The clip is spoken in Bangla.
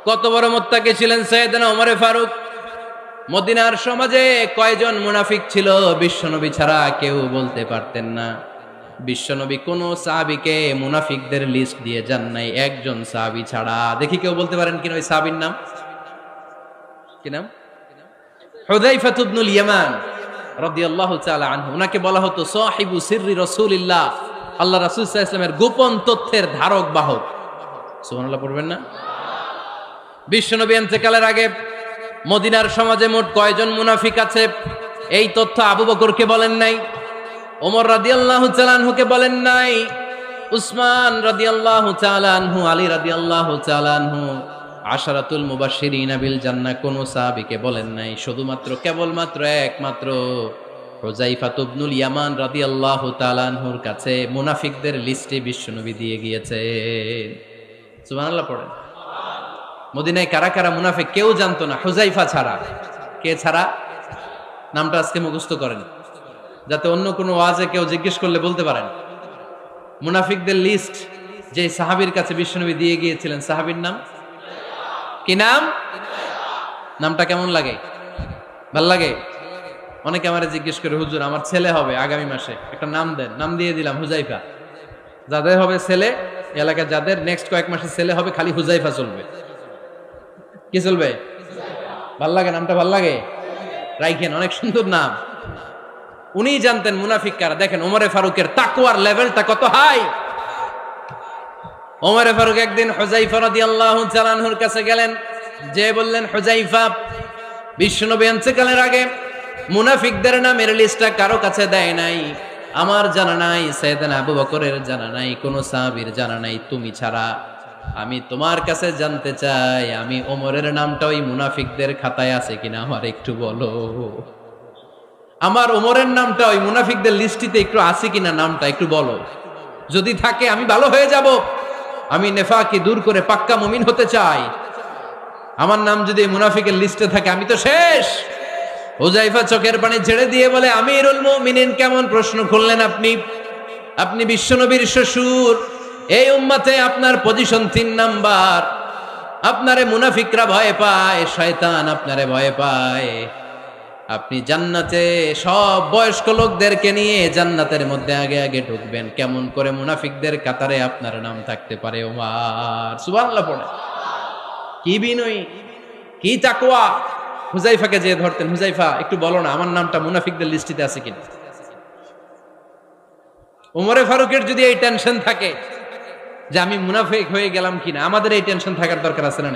কত বড় মুত্তাকি ছিলেন সাইয়েদনা ওমর ফারুক। মদিনার সমাজে কয়জন মুনাফিক ছিল বিশ্বনবী ছাড়া কেউ বলতে পারতেন না। বিশ্বনবী কোন সাহাবীকে মুনাফিকদের লিস্ট দিয়ে যান নাই, একজন সাহাবী ছাড়া। দেখি কেউ বলতে পারেন কিনা ওই সাহাবীর নাম? কি নাম? হুযায়ফা ইবনুল ইয়ামান রাদিয়াল্লাহু তাআলা আনহু। উনাকে বলা হতো সাহিবু সিররি রাসূলিল্লাহ, আল্লাহ রাসূল সাল্লাল্লাহু আলাইহি ওয়াসাল্লামের গোপন তথ্যের ধারক বাহক। সুবহানাল্লাহ পড়বেন না? বিশ্বনবী ইন্তেকালের আগে মদিনার সমাজে মোট কয়জন মুনাফিক আছে এই তথ্য আবু বকরকে বলেন নাই, ওমর রাদিয়াল্লাহু তাআলা আনহুকে বলেন নাই, উসমান রাদিয়াল্লাহু তাআলা আনহু, আলী রাদিয়াল্লাহু তাআলা আনহু, আশারাতুল মুবাশশিরিন বিল জান্নাহ কোন সাহাবীকে বলেন নাই। শুধুমাত্র কেবলমাত্র একমাত্র হুযায়ফা ইবনুল ইয়ামান রাদিয়াল্লাহু তাআলা আনহুর কাছে মুনাফিকদের লিস্টে বিশ্বনবী দিয়ে গিয়েছেন। সুবহানাল্লাহ পড়েন। মদিনায় কারা কারা মুনাফিক কেউ জানতো না হুযায়ফা ছাড়া। কে ছাড়া? নামটা আজকে মুখস্থ করেন, যাতে অন্য কোনো ওয়াজে কেউ জিজ্ঞেস করলে বলতে পারেন। মুনাফিকদের লিস্ট যে সাহাবীর কাছে বিশ্বনবী দিয়ে গিয়েছিলেন, সাহাবীর নাম কি? নাম? নামটা কেমন লাগে? ভাল লাগে? অনেকে আমারে জিজ্ঞেস করে, হুজুর আমার ছেলে হবে আগামী মাসে, একটা নাম দেন। নাম দিয়ে দিলাম হুযায়ফা। যাদের হবে ছেলে, এলাকায় যাদের নেক্সট কয়েক মাসে ছেলে হবে, খালি হুযায়ফা চলবে। কি চলবে? ভাল লাগে? নামটা ভাল লাগে? রাইখেন, অনেক সুন্দর নাম। উনি জানতেন মুনাফিক কারা। দেখেন ওমরে ফারুকের তাকওয়ার লেভেলটা কত হাই। ওমরে ফারুক একদিন হুযায়ফা রাদিয়াল্লাহু তাআলা আনহুর কাছে গেলেন, যে বললেন, হুযায়ফা, বিশ্বনবী ইন্তেকালের আগে মুনাফিকদের নামের লিস্টটা কারো কাছে দেয় নাই, আমার জানা নাই, সাইয়েদনা আবু বকরের জানা নাই, কোন সাহাবীর জানা নাই তুমি ছাড়া। আমি তোমার কাছে জানতে চাই, আমি ওমরের নামটা ওই মুনাফিকদের খাতায় আছে কিনা আমার একটু বলো। আমার ওমরের নামটা ওই মুনাফিকদের লিস্টিতে একটু আছে কিনা, নামটা একটু বলো। যদি থাকে আমি ভালো হয়ে যাব। আমি নেফাকি দূর করে পাক্কা মুমিন হতে চাই। আমার নাম যদি মুনাফিকের লিস্টে থাকে আমি তো শেষ। হুযায়ফা চোখের পানি ছেড়ে দিয়ে বলে, আমিরুল মুমিনিন, কেমন প্রশ্ন খুললেন আপনি? আপনি বিশ্বনবীর শ্বশুর, এই উম্মতে আপনার পজিশন 3 নাম্বার। আপনারে মুনাফিকরা ভয় পায়, শয়তান আপনারে ভয় পায়। আপনি জান্নাতে সব বয়স্ক লোকদেরকে নিয়ে জান্নাতের মধ্যে আগে আগে ঢুকবেন, কেমন করে মুনাফিকদের কাতারে আপনার নাম থাকতে পারে ওমর? সুবহানাল্লাহ পড়ে। কি বিনয়ী, কি তাকওয়া। হুযায়ফাকে যে ধরতেন, হুযায়ফা একটু বলো না আমার নামটা মুনাফিকদের লিস্টিতে আছে কিনা। ওমরে ফারুকের যদি এই টেনশন থাকে যে আমি মুনাফিক হয়ে গেলাম কিনা, আমাদের এই টেনশন থাকার দরকার আছে না?